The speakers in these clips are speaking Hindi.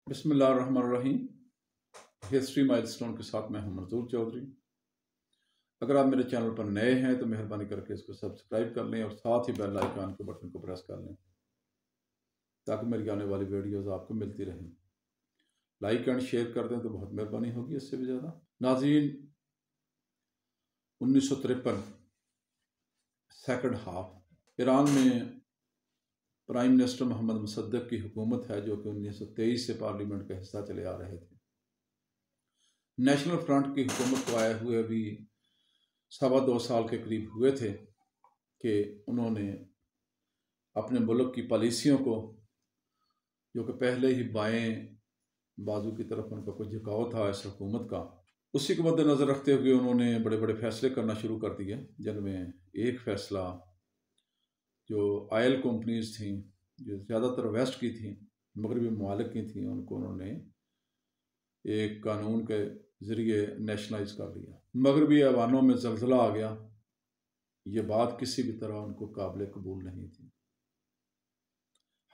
बिस्मिल्लाहिर्रहमानिर्रहीम। हिस्ट्री माइलस्टोन के साथ मैं हूं मंजूर चौधरी। अगर आप मेरे चैनल पर नए हैं तो मेहरबानी करके इसको सब्सक्राइब कर लें और साथ ही बेल आइकन के बटन को प्रेस कर लें ताकि मेरी आने वाली वीडियोस आपको मिलती रहें। लाइक एंड शेयर कर दें तो बहुत मेहरबानी होगी, इससे भी ज़्यादा। नाज़रीन, 1953 सेकंड हाफ ईरान में प्राइम मिनिस्टर मोहम्मद मुसद्दक की हुकूमत है, जो कि 1923 से पार्लियामेंट का हिस्सा चले आ रहे थे। नेशनल फ्रंट की हुकूमत को आए हुए भी 2.25 साल के करीब हुए थे कि उन्होंने अपने मुल्क की पॉलिसियों को, जो कि पहले ही बाएं बाजू की तरफ उनका कुछ झुकाव था इस हुकूमत का, उसी को मद्देनज़र रखते हुए उन्होंने बड़े बड़े फैसले करना शुरू कर दिए, जिनमें एक फ़ैसला जो ऑयल कंपनीज थी, जो ज़्यादातर वेस्ट की थी, मगरबी ममालिक की थी, उनको उन्होंने एक कानून के ज़रिए नेशनलाइज कर लिया। मगरबी ऐवानों में जल्ज़ला आ गया। ये बात किसी भी तरह उनको काबिल कबूल नहीं थी।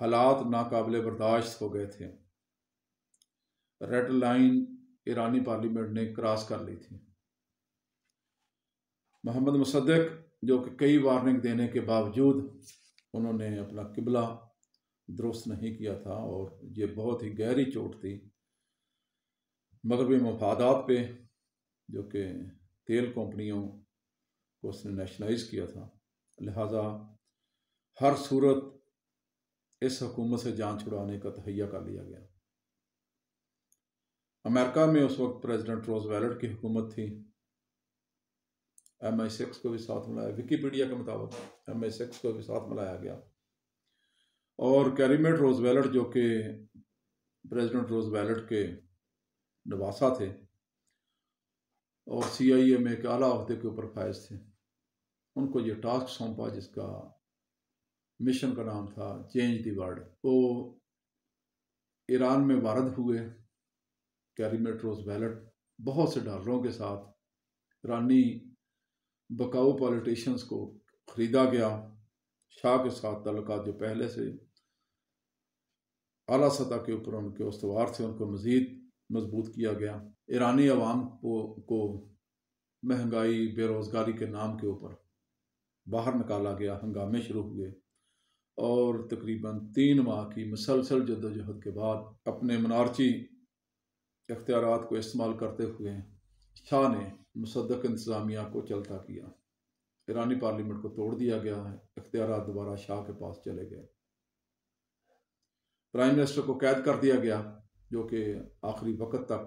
हालात नाकाबिल बर्दाश्त हो गए थे। रेड लाइन ईरानी पार्लियामेंट ने क्रॉस कर ली थी। मोहम्मद मुसद्दक, जो कि कई वार्निंग देने के बावजूद उन्होंने अपना किबला दुरुस्त नहीं किया था, और ये बहुत ही गहरी चोट थी मगरबी मफादात पे, जो कि तेल कंपनियों को उसने नेशनलाइज किया था। लिहाजा हर सूरत इस हुकूमत से जान छुड़ाने का तहैया कर लिया गया। अमेरिका में उस वक्त प्रेसिडेंट रोजवेल्ट की हुकूमत थी। MI6 को भी साथ मिलाया, विकीपीडिया के मुताबिक MI6 को भी साथ मिलाया गया। और कैरीमेट रोजवेल्ट, जो कि प्रेसिडेंट रोजवेल्ट के नवासा थे और CIA में एक आला अहदे के ऊपर फायज थे, उनको ये टास्क सौंपा जिसका मिशन का नाम था चेंज द वर्ल्ड। वो ईरान में वारद हुए। कैरीमेट रोजवेल्ट बहुत से डॉलरों के साथ ईरानी बकाऊ पॉलिटिशियंस को ख़रीदा गया। शाह के साथ ताल्लुकात जो पहले से आला सतह के ऊपर उनके उस्तवार थे, उनको मज़ीद मजबूत किया गया। ईरानी अवाम को महंगाई, बेरोज़गारी के नाम के ऊपर बाहर निकाला गया। हंगामे शुरू हुए और तकरीबन 3 माह की मुसलसल जद्दोजहद के बाद अपने मनारची इख्तियारात को इस्तेमाल करते हुए शाह ने मुसद्दक इंतज़ामिया को चलता किया। ईरानी पार्लियामेंट को तोड़ दिया गया है। इख्तियारात दोबारा शाह के पास चले गए। प्राइम मिनिस्टर को कैद कर दिया गया, जो कि आखिरी वक्त तक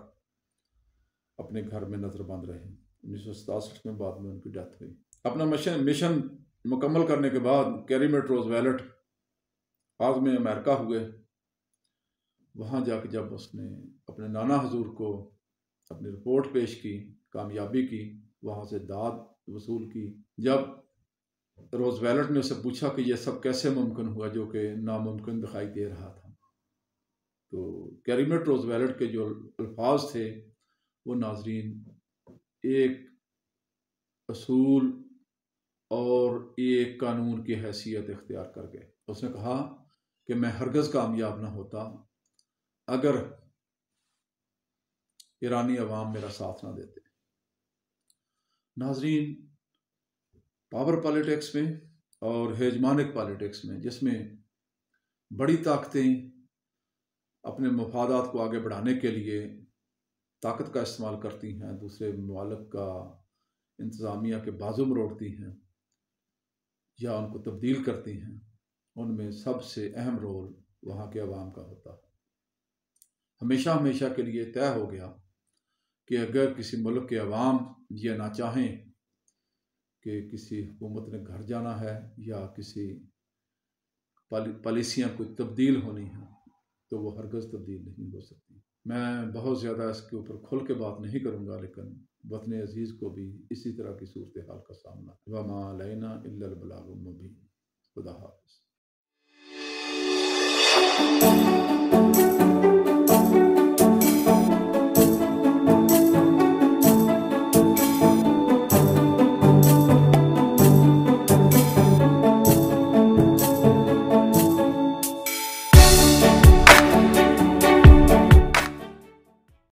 अपने घर में नज़रबंद रहे। 1967 में बाद में उनकी डेथ हुई। अपना मिशन मुकम्मल करने के बाद कैरीमेट रोजवेल्ट आज़म अमेरिका हुए। वहाँ जाके जब उसने अपने नाना हजूर को अपनी रिपोर्ट पेश की, कामयाबी की, वहाँ से दाद वसूल की। जब रोजवेल्ट ने उससे पूछा कि यह सब कैसे मुमकिन हुआ, जो कि नामुमकिन दिखाई दे रहा था, तो कैरीमेट रोजवेल्ट के जो अल्फाज थे वो नाजरीन एक असूल और एक कानून की हैसियत इख्तियार कर गए। उसने कहा कि मैं हरगज़ कामयाब ना होता अगर ईरानी अवाम मेरा साथ ना देते। नाजरीन, पावर पॉलिटिक्स में और हेजमानिक पॉलिटिक्स में, जिसमें बड़ी ताकतें अपने मफादात को आगे बढ़ाने के लिए ताकत का इस्तेमाल करती हैं, दूसरे ममालिक का इंतज़ामिया के बाजू मरोड़ती हैं या उनको तब्दील करती हैं, उनमें सबसे अहम रोल वहाँ के अवाम का होता है। हमेशा हमेशा के लिए तय हो गया कि अगर किसी मुल्क के अवाम ये ना चाहें कि किसी हुकूमत ने घर जाना है या किसी पॉलिसियाँ कोई तब्दील होनी है, तो वो हरगज़ तब्दील नहीं हो सकती। मैं बहुत ज़्यादा इसके ऊपर खुल के बात नहीं करूँगा, लेकिन वतन अजीज़ को भी इसी तरह की सूरत हाल का सामना। वमा अलैना इल्लल बलागुल मुबीन। खुदा हाफ़िज़।